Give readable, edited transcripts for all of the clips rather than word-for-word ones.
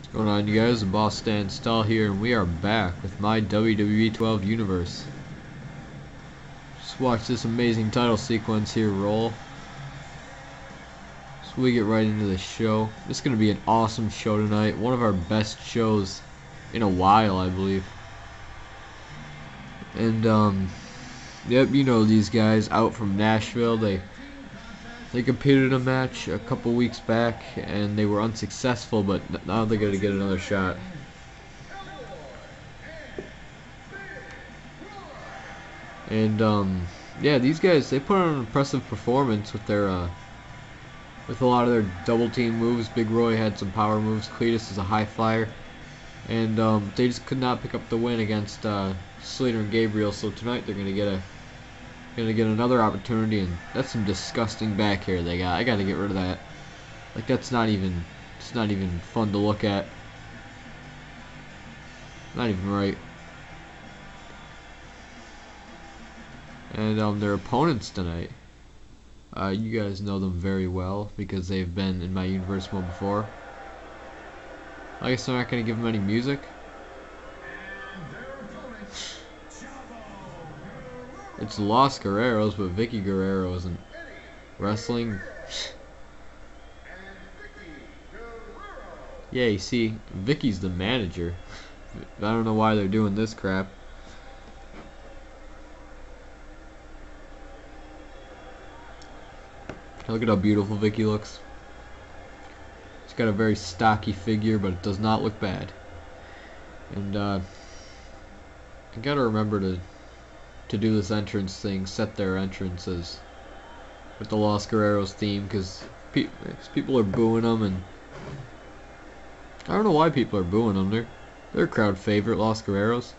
What's going on, you guys? The Boss Stan Stall here, and we are back with my WWE 12 universe. Just watch this amazing title sequence here roll. So we get right into the show. This is going to be an awesome show tonight. One of our best shows in a while, I believe. And, yep, you know these guys out from Nashville. They competed in a match a couple weeks back, and they were unsuccessful, but now they're going to get another shot. And, yeah, these guys, they put on an impressive performance with their, with a lot of their double team moves. Big Roy had some power moves. Cletus is a high flyer. And, they just could not pick up the win against, Slater and Gabriel, so tonight they're going to get another opportunity, and that's some disgusting back hair they got. I got to get rid of that. Like, it's not even fun to look at. Not even right. And their opponents tonight, you guys know them very well because they've been in my universe mode before. I guess I'm not gonna give them any music. It's Los Guerreros, but Vicky Guerrero isn't wrestling. Yeah, you see, Vicky's the manager. I don't know why they're doing this crap. Look at how beautiful Vicky looks. She's got a very stocky figure, but it does not look bad. And I gotta remember to do this entrance thing, set their entrances with the Los Guerreros theme, because people are booing them, and I don't know why people are booing them. They're a crowd favorite, Los Guerreros.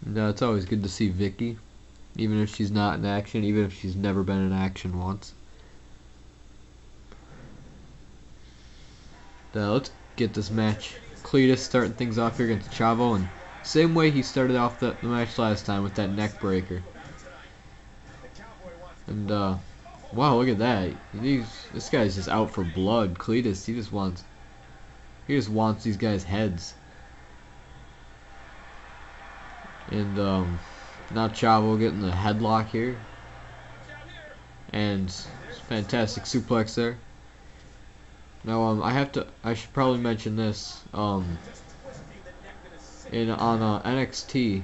And it's always good to see Vicky, even if she's not in action, even if she's never been in action once. Let's get this match. Cletus starting things off here against Chavo, and same way he started off the match last time with that neck breaker. And wow, look at that. This guy's just out for blood. Cletus, he just wants these guys' heads. And now Chavo getting the headlock here, and fantastic suplex there. Now I should probably mention this. On NXT,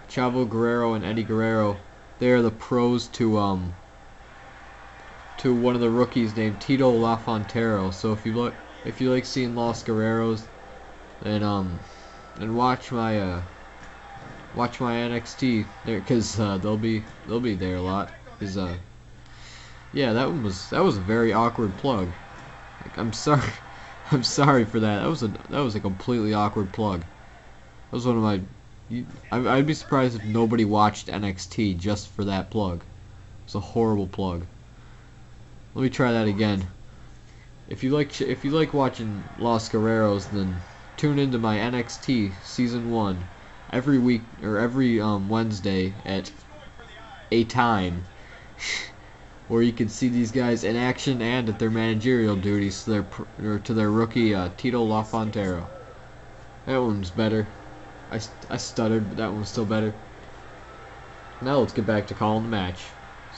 Chavo Guerrero and Eddie Guerrero, they are the pros to one of the rookies named Tito LaFontero. So if you like seeing Los Guerreros, then watch my NXT there, because they'll be there a lot. Cause yeah, that was a very awkward plug. Like, I'm sorry for that. That was a completely awkward plug. That was one of my. I'd be surprised if nobody watched NXT just for that plug. It's a horrible plug. Let me try that again. If you like watching Los Guerreros, then tune into my NXT Season 1 every week, or every Wednesday at a time, where you can see these guys in action and at their managerial duties to their rookie Tito LaFontero. That one's better. I stuttered, but that one's still better. Now let's get back to calling the match.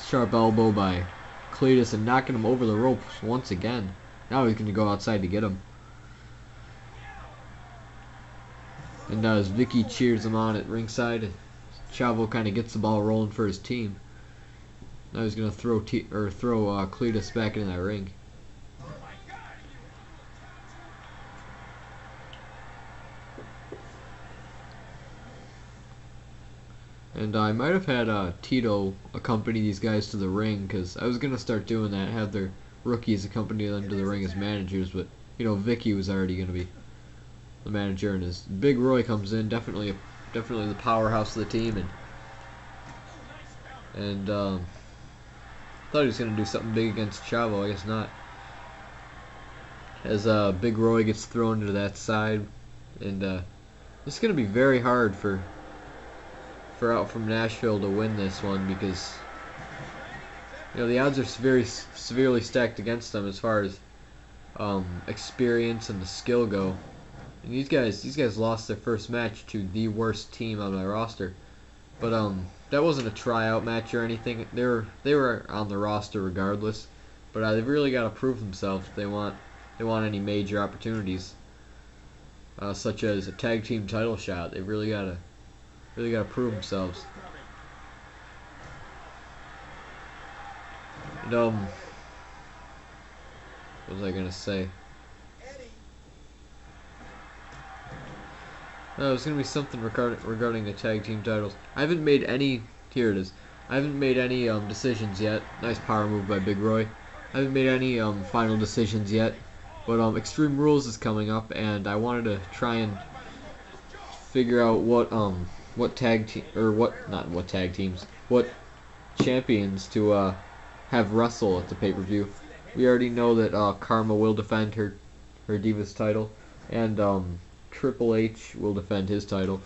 Sharp elbow by Cletus and knocking him over the ropes once again. Now he's going to go outside to get him. And as Vicky cheers him on at ringside, Chavo kind of gets the ball rolling for his team. Now he's gonna throw Cletus back into that ring. And I might have had Tito accompany these guys to the ring, because I was gonna start doing that, have their rookies accompany them to the ring as managers, but you know, Vicky was already gonna be the manager, and as Big Roy comes in, definitely the powerhouse of the team, and thought he was gonna do something big against Chavo. I guess not. As Big Roy gets thrown to that side, and it's gonna be very hard for out from Nashville to win this one, because You know, the odds are severely stacked against them as far as experience and the skill go. And these guys lost their first match to the worst team on my roster. But that wasn't a tryout match or anything. They were on the roster regardless. But they've really got to prove themselves if they want any major opportunities, such as a tag team title shot. They really gotta prove themselves. And, what was I gonna say? It was gonna be something regarding the tag team titles. I haven't made any. Here it is. I haven't made any decisions yet. Nice power move by Big Roy. I haven't made any final decisions yet. But Extreme Rules is coming up, and I wanted to try and figure out what champions to have wrestle at the pay-per-view. We already know that Karma will defend her Divas title, and Triple H will defend his title,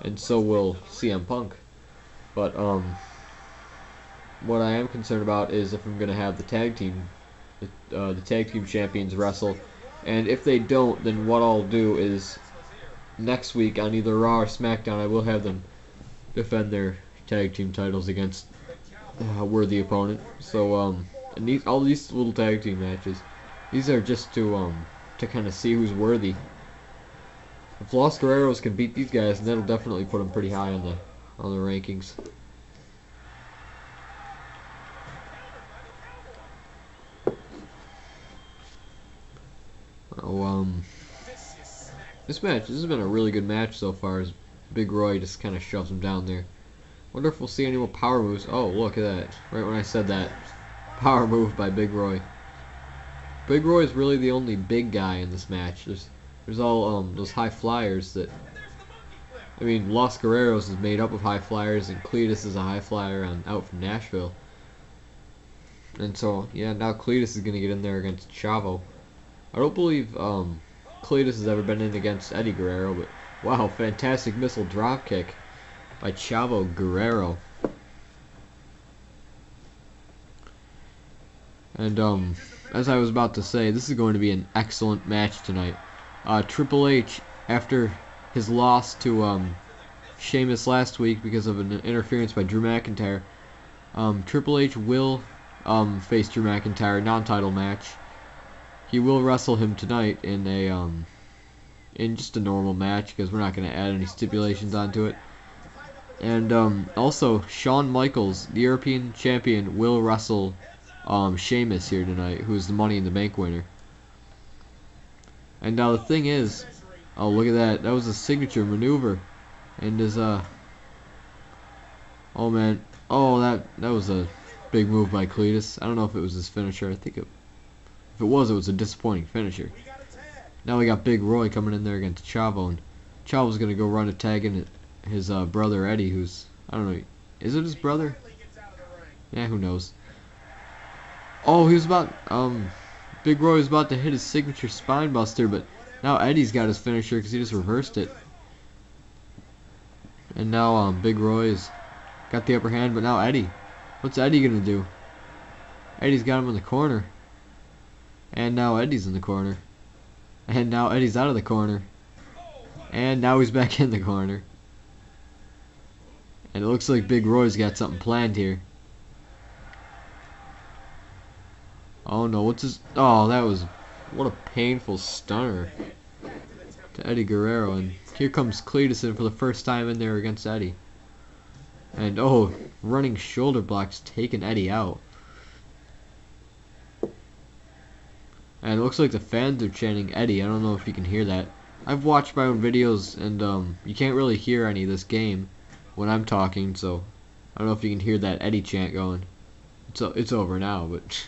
and so will CM Punk. But what I am concerned about is if I'm gonna have the tag team champions wrestle, and if they don't, then what I'll do is next week on either Raw or SmackDown, I will have them defend their tag team titles against a worthy opponent. So and all these little tag team matches, these are just to kind of see who's worthy. If Los Guerreros can beat these guys, then that'll definitely put them pretty high on the rankings. This has been a really good match so far, as Big Roy just kind of shoves him down there. Wonder if we'll see any more power moves. Oh, look at that. Right when I said that. Power move by Big Roy. Big Roy is really the only big guy in this match. There's all those high flyers that... I mean, Los Guerreros is made up of high flyers, and Cletus is a high flyer out from Nashville. And so, yeah, now Cletus is going to get in there against Chavo. I don't believe Cletus has ever been in against Eddie Guerrero, but wow, fantastic missile dropkick by Chavo Guerrero. And as I was about to say, this is going to be an excellent match tonight. Triple H, after his loss to Sheamus last week because of an interference by Drew McIntyre, Triple H will face Drew McIntyre non-title match. He will wrestle him tonight in just a normal match, because we're not going to add any stipulations onto it. And also, Shawn Michaels, the European champion, will wrestle Sheamus here tonight, who is the Money in the Bank winner. And now the thing is, oh, look at that. That was a signature maneuver. And his oh man, oh, that was a big move by Cletus. I don't know if it was his finisher. I think if it was a disappointing finisher. Now we got Big Roy coming in there against Chavo, and Chavo's gonna go run a tag in his brother Eddie, who's, I don't know, is it his brother? Yeah, who knows. Oh, he was about Big Roy was about to hit his signature spine buster, but now Eddie's got his finisher because he just reversed it. And now Big Roy's got the upper hand, but now Eddie. What's Eddie gonna do? Eddie's got him in the corner. And now Eddie's in the corner. And now Eddie's out of the corner. And now he's back in the corner. And it looks like Big Roy's got something planned here. Oh no, what's his... Oh, that was... What a painful stunner to Eddie Guerrero. And here comes Cletus in for the first time in there against Eddie. And oh, running shoulder blocks taking Eddie out. And it looks like the fans are chanting Eddie. I don't know if you can hear that. I've watched my own videos, and you can't really hear any of this game when I'm talking, so I don't know if you can hear that Eddie chant going. It's over now, but...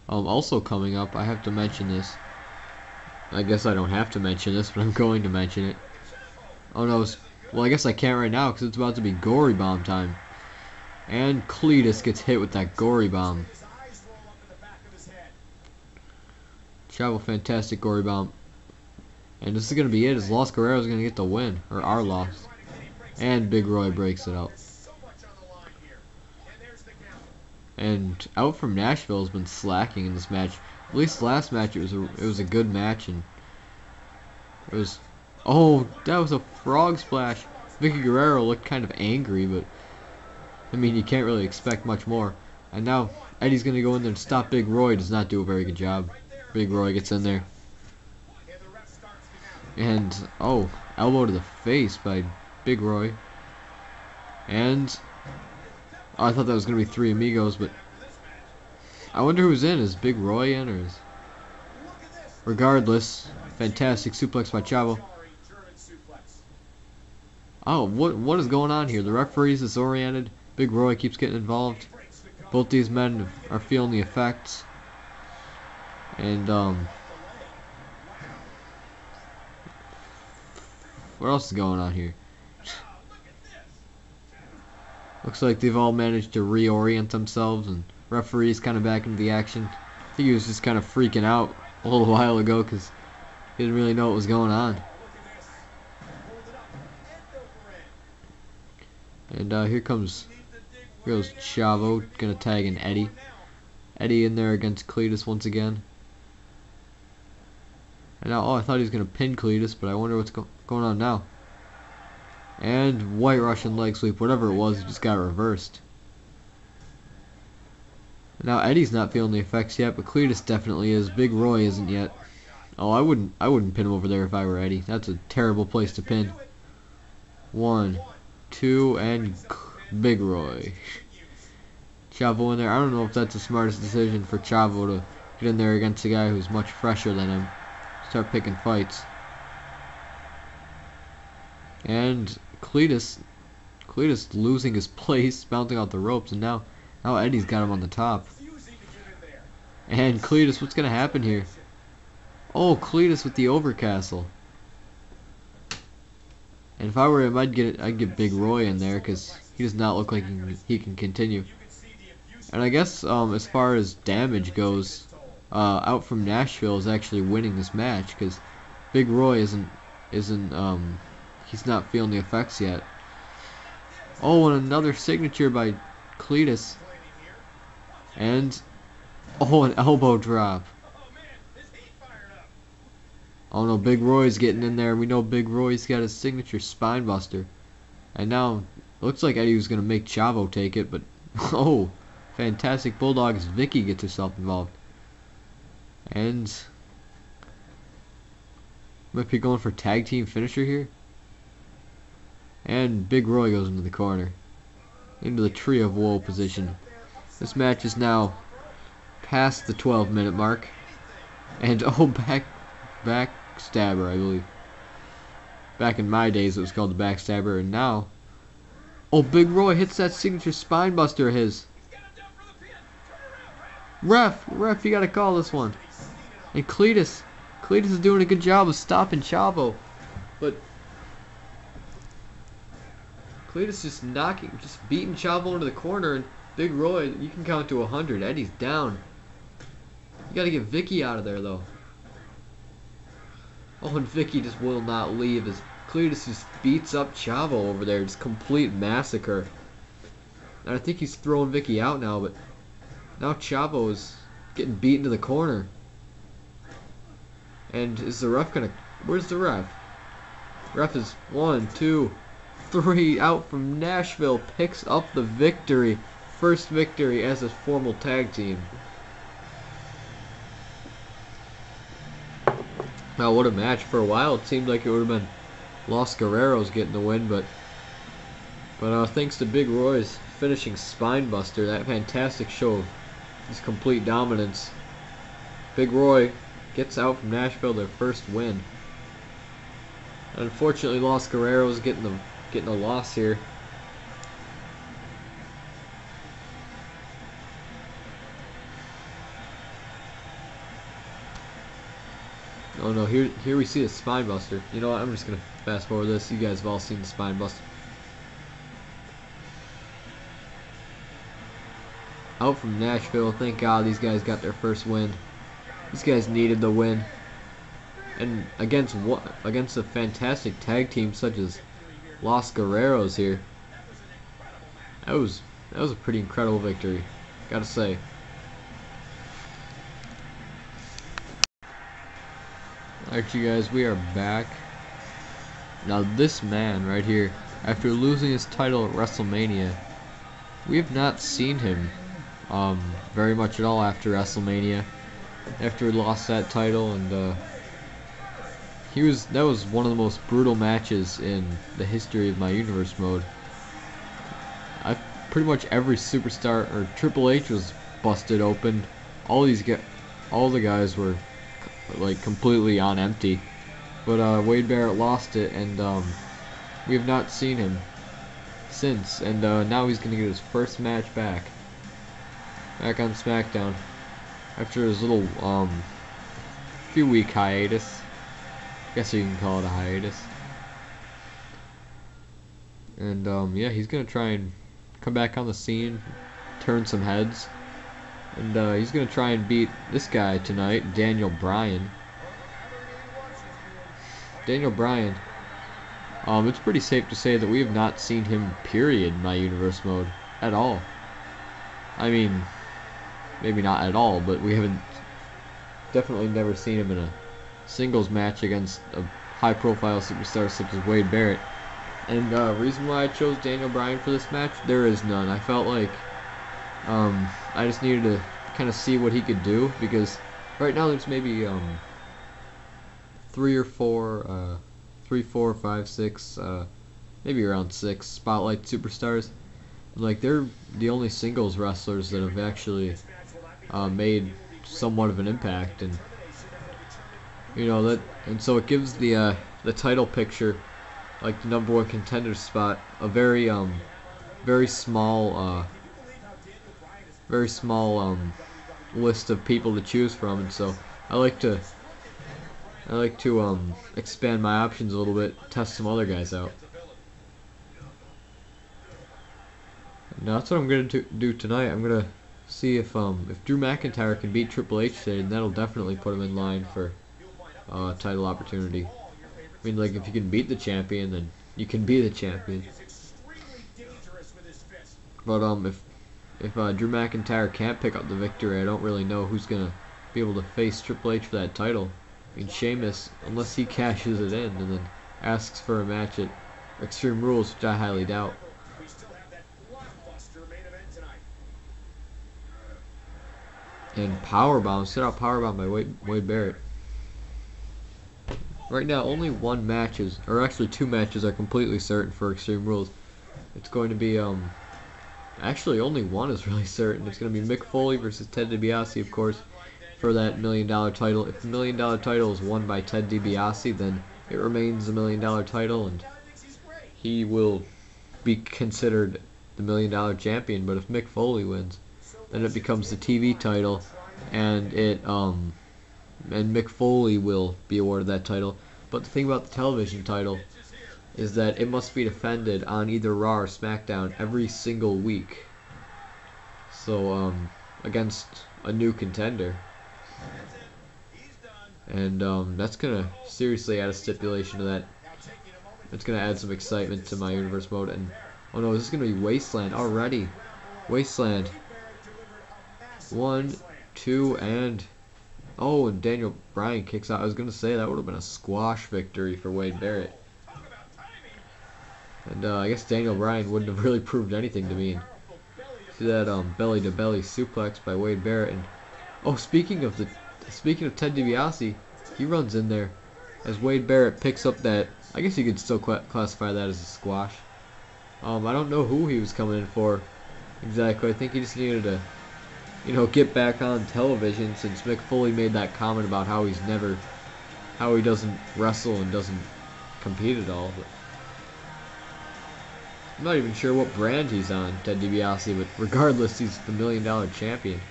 Also coming up, I have to mention this. I guess I don't have to mention this, but I'm going to mention it. Oh no, well, I guess I can't right now because it's about to be Gory Bomb time. And Cletus gets hit with that Gory Bomb. Chavo, fantastic Gory Bomb. And this is going to be it. Is Los Guerrero's going to get the win, or our loss. And Big Roy breaks it out. And Out from Nashville has been slacking in this match. At least last match it was a good match, and it was, oh, that was a frog splash. Vicky Guerrero looked kind of angry, but I mean, you can't really expect much more. And now Eddie's gonna go in there and stop Big Roy. Does not do a very good job. Big Roy gets in there, and oh, elbow to the face by Big Roy. And oh, I thought that was gonna be Three Amigos, but I wonder who's in. Is Big Roy in, or is? Regardless, fantastic suplex by Chavo. Oh, what is going on here? The referee's disoriented. Big Roy keeps getting involved. Both these men are feeling the effects. And what else is going on here? Looks like they've all managed to reorient themselves, and referee's kind of back into the action. I think he was just kind of freaking out a little while ago because he didn't really know what was going on. And here goes Chavo, gonna tag in Eddie. Eddie in there against Cletus once again. And now, oh, I thought he was gonna pin Cletus, but I wonder what's going on now. And White Russian leg sweep, whatever it was, it just got reversed. And now Eddie's not feeling the effects yet, but Cletus definitely is. Big Roy isn't yet. Oh, I wouldn't pin him over there if I were Eddie. That's a terrible place to pin. 1, 2, and Big Roy. Chavo in there. I don't know if that's the smartest decision for Chavo to get in there against a guy who's much fresher than him. Start picking fights. And Cletus losing his place, bouncing off the ropes, and now Eddie's got him on the top. And Cletus, what's gonna happen here? Oh, Cletus with the overcastle. And if I were him, I'd get Big Roy in there because he does not look like he can continue. And I guess as far as damage goes, Out from Nashville is actually winning this match because Big Roy isn't he's not feeling the effects yet. Oh, and another signature by Cletus. And oh, an elbow drop. Oh no, Big Roy's getting in there. We know Big Roy's got his signature spine buster. And now, looks like Eddie was going to make Chavo take it, but oh, fantastic bulldog as Vicky gets herself involved. And might be going for tag team finisher here. And Big Roy goes into the corner, into the Tree of Woe position. This match is now past the 12-minute mark. And oh, backstabber, I believe. Back in my days it was called the backstabber, and now, oh, Big Roy hits that signature spine buster of his. Ref, you gotta call this one. And Cletus is doing a good job of stopping Chavo, but Cletus just beating Chavo into the corner, and Big Roy, you can count to 100. Eddie's down. You gotta get Vicky out of there though. Oh, and Vicky just will not leave as Cletus just beats up Chavo over there. Just complete massacre. And I think he's throwing Vicky out now, but now Chavo is getting beaten to the corner. And is the ref gonna... Where's the ref? Ref is 1, 2, 3. Out from Nashville picks up the victory. First victory as a formal tag team. Now, what a match. For a while, it seemed like it would have been Los Guerreros getting the win, but thanks to Big Roy's finishing spine buster, that fantastic show of his complete dominance, Big Roy gets Out from Nashville their first win. Unfortunately, Los Guerreros getting a loss here. Oh no, here we see a spine buster. You know what, I'm just gonna fast forward this. You guys have all seen the spine buster. Out from Nashville, thank God these guys got their first win. These guys needed the win. and against a fantastic tag team such as Los Guerreros here. That was a pretty incredible victory, gotta say. Alright, you guys, we are back. Now this man right here, after losing his title at WrestleMania, we have not seen him very much at all after WrestleMania. After he lost that title, and that was one of the most brutal matches in the history of my universe mode. Pretty much every superstar, or Triple H was busted open. All the guys were like completely on empty. But Wade Barrett lost it, and we have not seen him since. And now he's gonna get his first match back on SmackDown after his little few week hiatus. Guess you can call it a hiatus. And yeah, he's gonna try and come back on the scene, turn some heads, and he's gonna try and beat this guy tonight, Daniel Bryan. It's pretty safe to say that we have not seen him, period, in my universe mode at all. I mean, maybe not at all, but we haven't, definitely never seen him in a singles match against a high-profile superstar such as Wade Barrett. And reason why I chose Daniel Bryan for this match, there is none. I felt like I just needed to kind of see what he could do, because right now there's maybe 3 or 4, 3, 4, 5, 6, maybe around 6 Spotlight superstars. Like, they're the only singles wrestlers that have actually made somewhat of an impact, and you know that, and so it gives the title picture, like the #1 contender spot, a very small list of people to choose from, and so I like to expand my options a little bit, test some other guys out. Now that's what I'm gonna do tonight. I'm gonna see if Drew McIntyre can beat Triple H today, and that'll definitely put him in line for title opportunity. I mean, like, if you can beat the champion, then you can be the champion. But if Drew McIntyre can't pick up the victory, I don't really know who's gonna be able to face Triple H for that title. I mean, Sheamus, unless he cashes it in and then asks for a match at Extreme Rules, which I highly doubt. And powerbomb, sit out powerbomb by Wade Barrett. Right now, only one match is, or actually 2 matches are completely certain for Extreme Rules. It's going to be, actually only one is really certain. It's going to be Mick Foley versus Ted DiBiase, of course, for that $1 million title. If the $1 million title is won by Ted DiBiase, then it remains a $1 million title, and he will be considered the $1 million champion. But if Mick Foley wins, then it becomes the TV title, and and Mick Foley will be awarded that title. But the thing about the television title is that it must be defended on either Raw or SmackDown every single week. So against a new contender, and that's gonna seriously add a stipulation to that. It's gonna add some excitement to my universe mode. And oh no, this is gonna be Wasteland already. Wasteland. 1, 2, and oh, and Daniel Bryan kicks out. I was gonna say that would have been a squash victory for Wade Barrett. And I guess Daniel Bryan wouldn't have really proved anything to me. And see that belly to belly suplex by Wade Barrett. And oh, speaking of Ted DiBiase, he runs in there as Wade Barrett picks up that. I guess you could still classify that as a squash. I don't know who he was coming in for exactly. I think he just needed to, you know, get back on television, since Mick Foley made that comment about how he doesn't wrestle and doesn't compete at all. But I'm not even sure what brand he's on, Ted DiBiase, but regardless, he's the $1 million champion.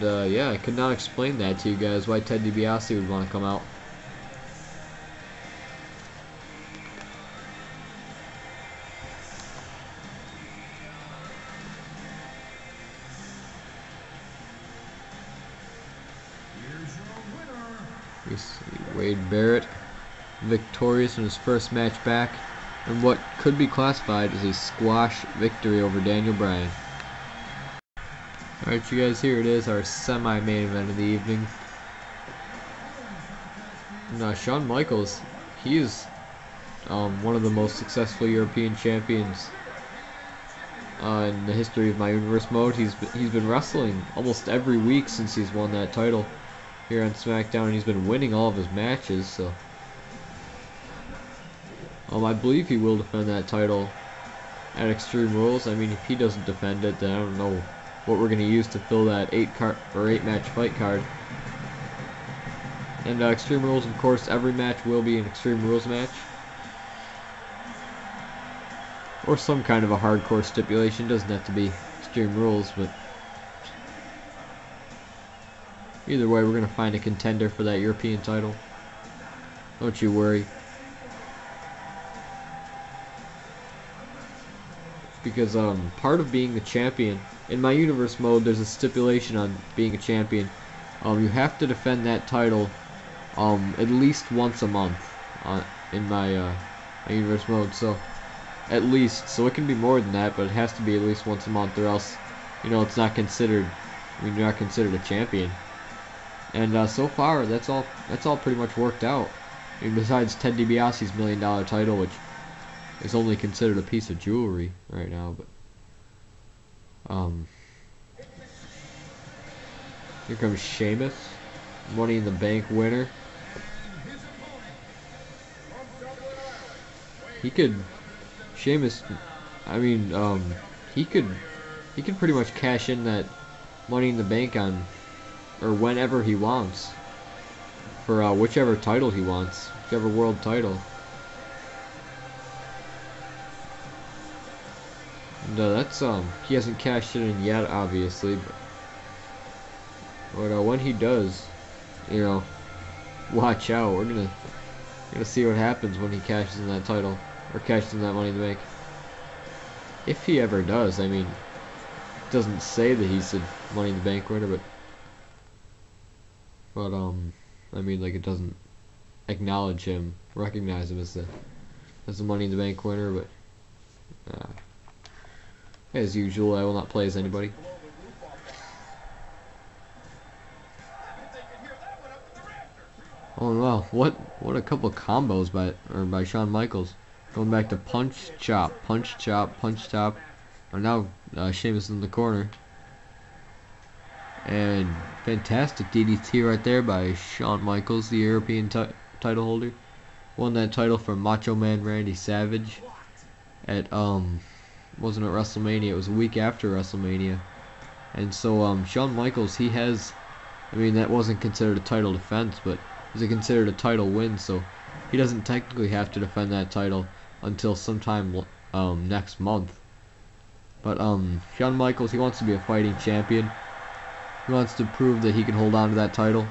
And yeah, I could not explain that to you guys, why Ted DiBiase would want to come out. Wade Barrett victorious in his first match back in what could be classified as a squash victory over Daniel Bryan. Alright, you guys, here it is, our semi-main event of the evening. Now, Shawn Michaels, he is one of the most successful European champions in the history of My Universe mode. He's been wrestling almost every week since he's won that title here on SmackDown, and he's been winning all of his matches. So, I believe he will defend that title at Extreme Rules. I mean, if he doesn't defend it, then I don't know what we're gonna use to fill that 8-match fight card. And Extreme Rules, of course, every match will be an Extreme Rules match. Or some kind of a hardcore stipulation. Doesn't have to be Extreme Rules, but either way, we're going to find a contender for that European title. Don't you worry. Because part of being the champion, in My Universe mode, there's a stipulation on being a champion. You have to defend that title at least once a month in My Universe mode. So at least, so it can be more than that, but it has to be at least once a month, or else, you know, it's not considered. I mean, you're not considered a champion. And so far, that's all pretty much worked out. I mean, besides Ted DiBiase's $1 million title, which is only considered a piece of jewelry right now, but here comes Sheamus, Money in the Bank winner. Sheamus, I mean, he could pretty much cash in that Money in the Bank on, or whenever he wants, for whichever title he wants, whichever world title. And that's he hasn't cashed it in yet, obviously, but when he does, you know, watch out. We're gonna see what happens when he cashes in that title, or cashes in that Money in the Bank. If he ever does. I mean, it doesn't say that he's a Money in the Bank winner, but I mean, like, it doesn't acknowledge him, recognize him as the Money in the Bank winner. But as usual, I will not play as anybody. Oh wow, what a couple of combos by Shawn Michaels. Going back to punch, chop, punch, chop, punch, chop. And now Sheamus in the corner. And fantastic DDT right there by Shawn Michaels, the European title holder. Won that title from Macho Man Randy Savage at wasn't at WrestleMania, it was a week after WrestleMania. And so Shawn Michaels, he has, I mean, that wasn't considered a title defense, but it was considered a title win, so he doesn't technically have to defend that title until sometime next month. But Shawn Michaels, he wants to be a fighting champion. He wants to prove that he can hold on to that title.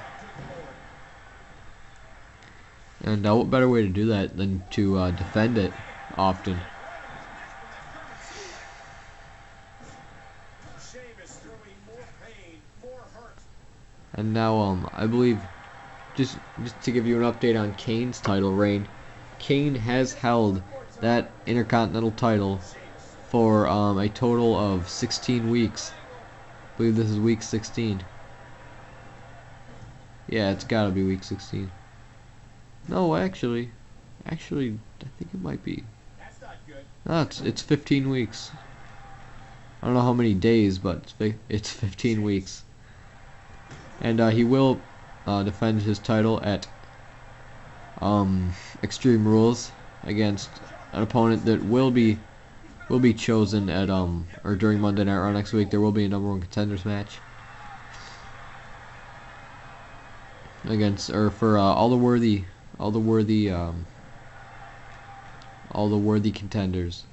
And what better way to do that than to defend it often? And now I believe, just to give you an update on Kane's title reign, Kane has held that Intercontinental title for a total of 16 weeks. I believe this is week 16. Yeah, it's gotta be week 16. No, actually, I think it might be. No, it's 15 weeks. I don't know how many days, but it's 15 weeks. And he will defend his title at Extreme Rules against an opponent that will be chosen at or during Monday Night Raw next week. There will be a #1 contenders match against, or for all the worthy contenders.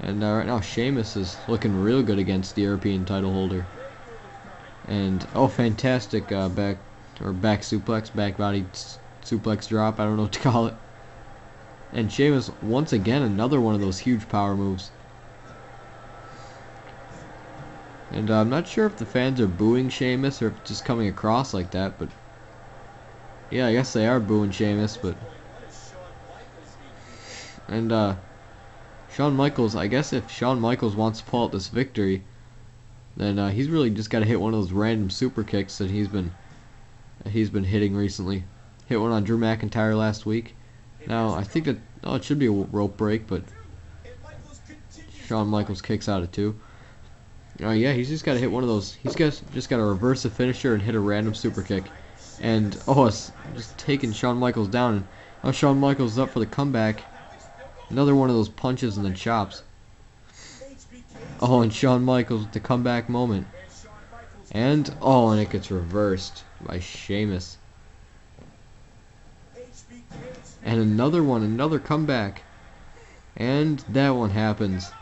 And right now Sheamus is looking real good against the European title holder. And fantastic back suplex, back body suplex drop, I don't know what to call it. And Sheamus, once again, another one of those huge power moves. And I'm not sure if the fans are booing Sheamus or if it's just coming across like that, but yeah, I guess they are booing Sheamus, but and Shawn Michaels, I guess if Shawn Michaels wants to pull out this victory, then he's really just got to hit one of those random super kicks that he's been hitting recently. Hit one on Drew McIntyre last week. Now I think that it should be a rope break, but Shawn Michaels kicks out at 2. Yeah, he's just got to hit one of those. He's just got to reverse the finisher and hit a random super kick. And it's just taking Shawn Michaels down. And now Shawn Michaels is up for the comeback. Another one of those punches and then chops. And Shawn Michaels with the comeback moment. And it gets reversed by Sheamus. And another comeback. And that one happens.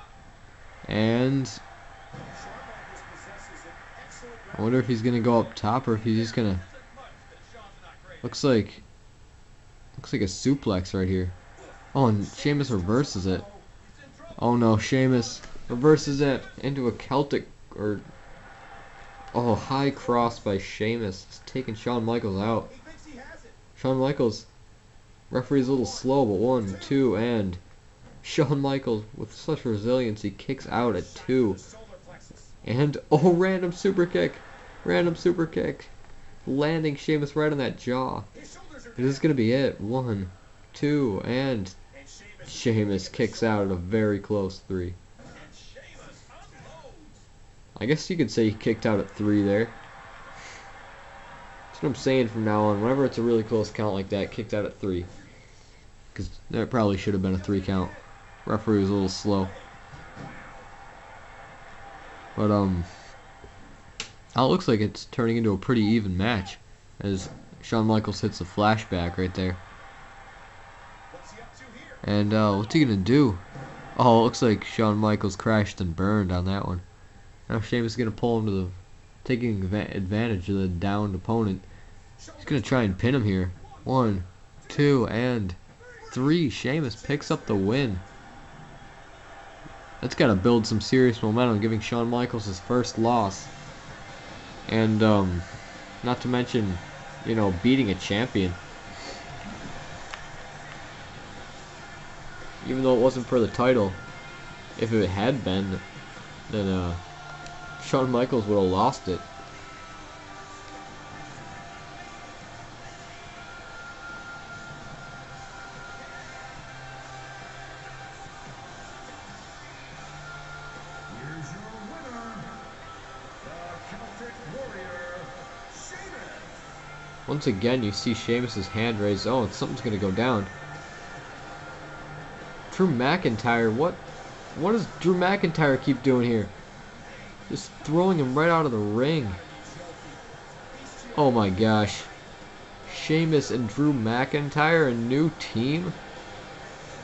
And I wonder if he's gonna go up top or if he's just gonna. Looks like a suplex right here. And Sheamus reverses it. Oh no, Sheamus reverses it into a Celtic or high cross by Sheamus. It's taking Shawn Michaels out. Shawn Michaels, referee's a little slow, but 1, 2, and Shawn Michaels with such resilience, he kicks out at 2. And random super kick, landing Sheamus right on that jaw. This is gonna be it. 1, 2, and Sheamus kicks out at a very close 3. I guess you could say he kicked out at 3 there. That's what I'm saying from now on. Whenever it's a really close count like that, kicked out at 3. Because that probably should have been a 3 count. Referee was a little slow. But it looks like it's turning into a pretty even match as Shawn Michaels hits a flashback right there. And what's he gonna do? It looks like Shawn Michaels crashed and burned on that one. Now Sheamus is gonna pull him to the taking advantage of the downed opponent. He's gonna try and pin him here. 1, 2, and 3. Sheamus picks up the win. That's gotta build some serious momentum, giving Shawn Michaels his first loss. And not to mention, beating a champion. Even though it wasn't for the title, if it had been, then Shawn Michaels would have lost it. Here's your winner, the Celtic Warrior, Sheamus. Once again, you see Sheamus' hand raised. Something's gonna go down. Drew McIntyre, what does Drew McIntyre keep doing here? Just throwing him right out of the ring. Oh my gosh. Sheamus and Drew McIntyre, a new team?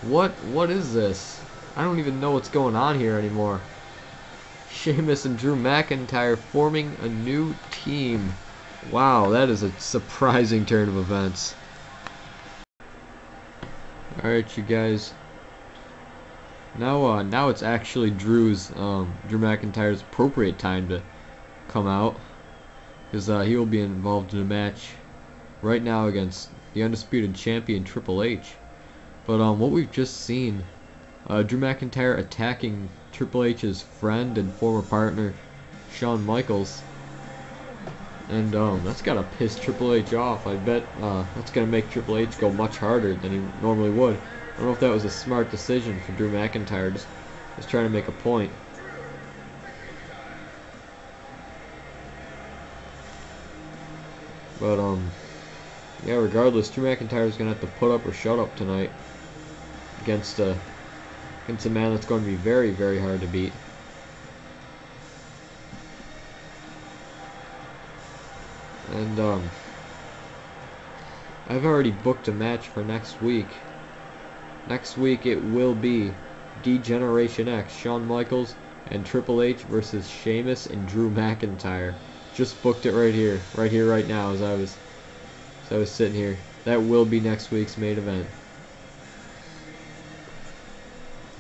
What is this? I don't even know what's going on here anymore. Sheamus and Drew McIntyre forming a new team. Wow, that is a surprising turn of events. Alright, you guys. Now it's actually Drew McIntyre's appropriate time to come out, because he will be involved in a match right now against the undisputed champion Triple H. But what we've just seen, Drew McIntyre attacking Triple H's friend and former partner Shawn Michaels, and that's gotta piss Triple H off. I bet that's gonna make Triple H go much harder than he normally would. I don't know if that was a smart decision for Drew McIntyre, just trying to make a point. But yeah, regardless, Drew McIntyre is gonna have to put up or shut up tonight against a man that's going to be very, very hard to beat. And I've already booked a match for next week. Next week it will be D-Generation X, Shawn Michaels and Triple H versus Sheamus and Drew McIntyre. Just booked it right here, right now as I was sitting here. That will be next week's main event.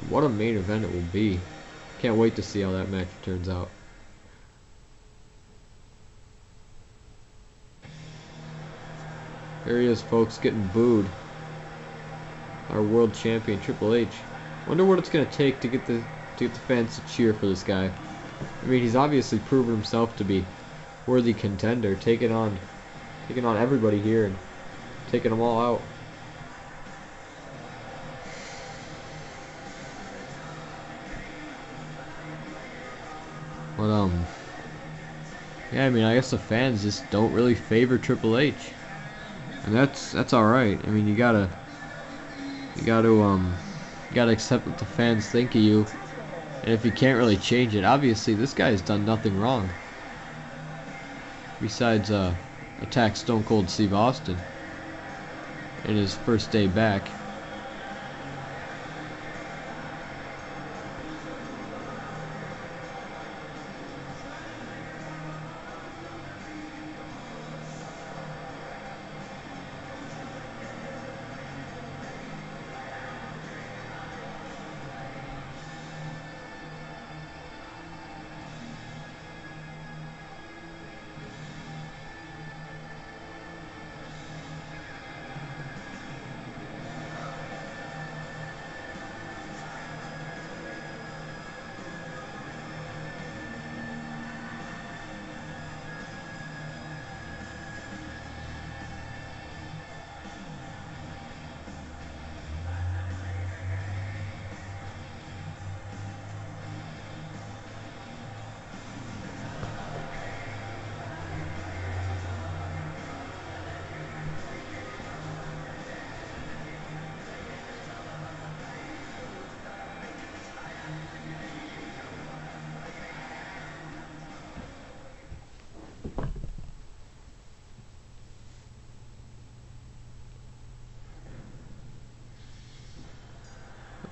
What a main event it will be. Can't wait to see how that match turns out. There he is, folks, getting booed. Our world champion Triple H. Wonder what it's gonna take to get the fans to cheer for this guy. I mean, he's obviously proven himself to be worthy contender, taking on everybody here and taking them all out. But yeah, I mean, I guess the fans just don't really favor Triple H, and that's all right. I mean, you gotta accept what the fans think of you, and if you can't really change it, obviously this guy has done nothing wrong. Besides attack Stone Cold Steve Austin in his first day back.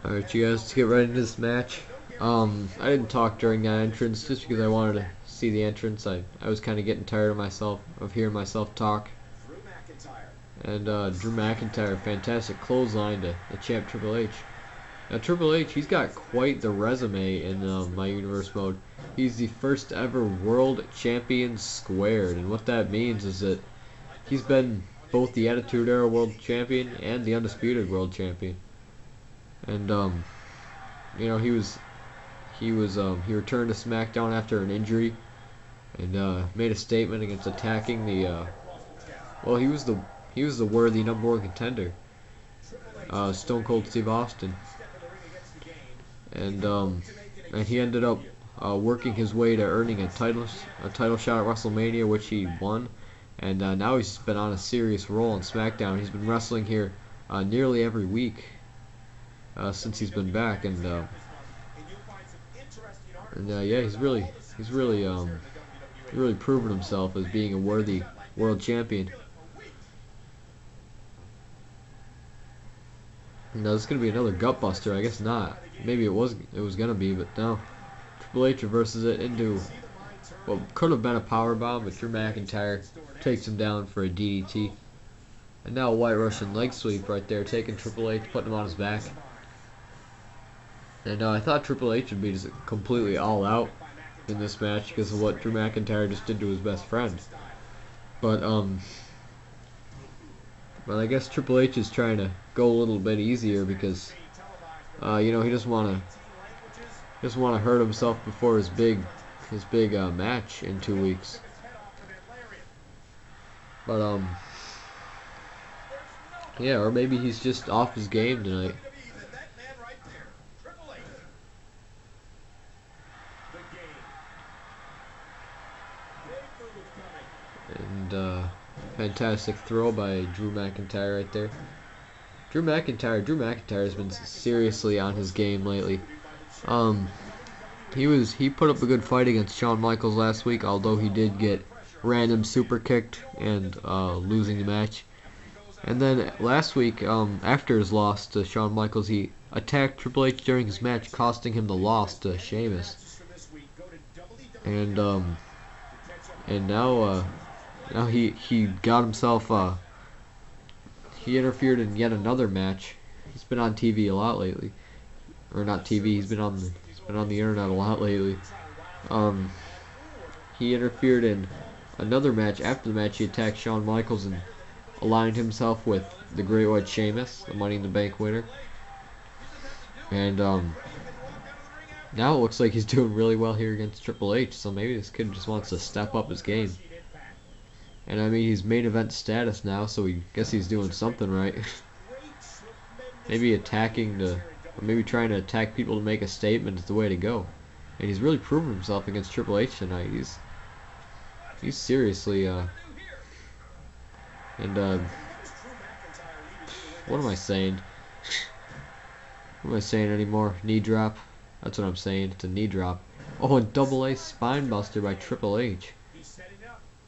Alright, you guys, let's get right into this match. I didn't talk during that entrance just because I wanted to see the entrance. I was kind of getting tired of hearing myself talk. And Drew McIntyre, fantastic clothesline to the champ Triple H. Now Triple H, he's got quite the resume in My Universe mode. He's the first ever world champion squared, and what that means is that he's been both the Attitude Era world champion and the Undisputed world champion. And you know, he returned to SmackDown after an injury and made a statement against attacking the well, he was the worthy #1 contender, Stone Cold Steve Austin, and he ended up working his way to earning a title shot at WrestleMania, which he won, and now he's been on a serious roll on SmackDown. He's been wrestling here nearly every week since he's been back, and yeah, he's really proven himself as being a worthy world champion. Now this is gonna be another gut buster. I guess not. Maybe it was gonna be, but no. Triple H reverses it into what could have been a power bomb, but Drew McIntyre takes him down for a DDT. And now a White Russian leg sweep right there, taking Triple H, putting him on his back. And I thought Triple H would be just completely all out in this match because of what Drew McIntyre just did to his best friend. But I guess Triple H is trying to go a little bit easier because you know, he doesn't want to hurt himself before his big match in 2 weeks. But yeah, or maybe he's just off his game tonight. And fantastic throw by Drew McIntyre right there. Drew McIntyre has been seriously on his game lately. He put up a good fight against Shawn Michaels last week, although he did get random super kicked and losing the match. And then last week, after his loss to Shawn Michaels, he attacked Triple H during his match, costing him the loss to Sheamus. And now he got himself he interfered in yet another match. He's been on TV a lot lately, or not TV. He's been on the internet a lot lately. He interfered in another match. After the match, he attacked Shawn Michaels and aligned himself with the Great White Sheamus, the Money in the Bank winner. And now it looks like he's doing really well here against Triple H, so maybe this kid just wants to step up his game. And I mean, he's main event status now, so I guess he's doing something right. Maybe attacking or maybe trying to attack people to make a statement is the way to go. And he's really proven himself against Triple H tonight. He's seriously what am I saying? What am I saying anymore? Knee drop. That's what I'm saying. It's a knee drop. Oh, and double A spine buster by Triple H.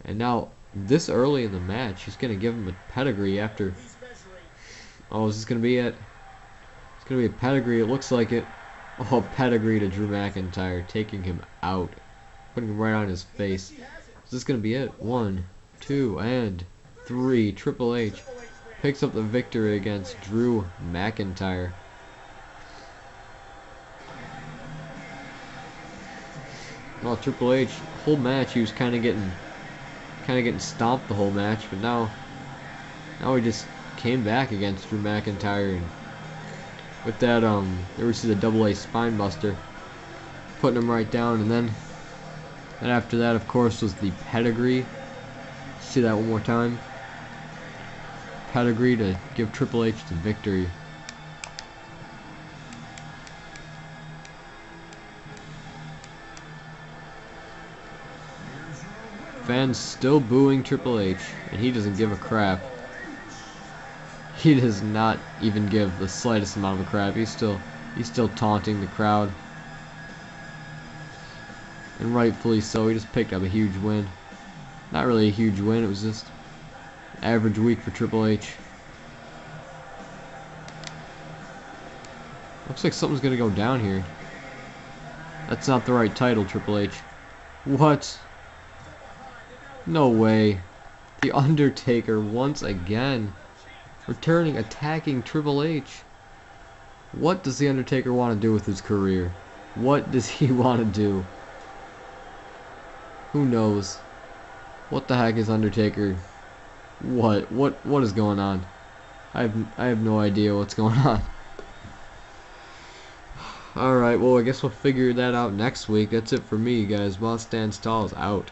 And now, this early in the match, he's going to give him a pedigree after... Oh, is this going to be it? It's going to be a pedigree. It looks like it. Oh, pedigree to Drew McIntyre, taking him out. Putting him right on his face. Is this going to be it? 1, 2, and 3. Triple H picks up the victory against Drew McIntyre. Well, Triple H, whole match he was kind of getting stomped the whole match, but now he just came back against Drew McIntyre, and with that there we see the double A spine buster, putting him right down, and then after that, of course, was the pedigree. See that one more time. Pedigree to give Triple H the victory. Fans still booing Triple H, and he doesn't give a crap. He does not even give the slightest amount of a crap. He's still taunting the crowd, and rightfully so. He just picked up a huge win. Not really a huge win. It was just an average week for Triple H. Looks like something's gonna go down here. That's not the right title, Triple H. What? No way. The Undertaker once again returning, attacking Triple H. What does the Undertaker want to do with his career? What does he want to do? Who knows? What the heck is Undertaker? What is going on? I have no idea what's going on. Alright, well, I guess we'll figure that out next week. That's it for me, guys. While Stands Tall is out.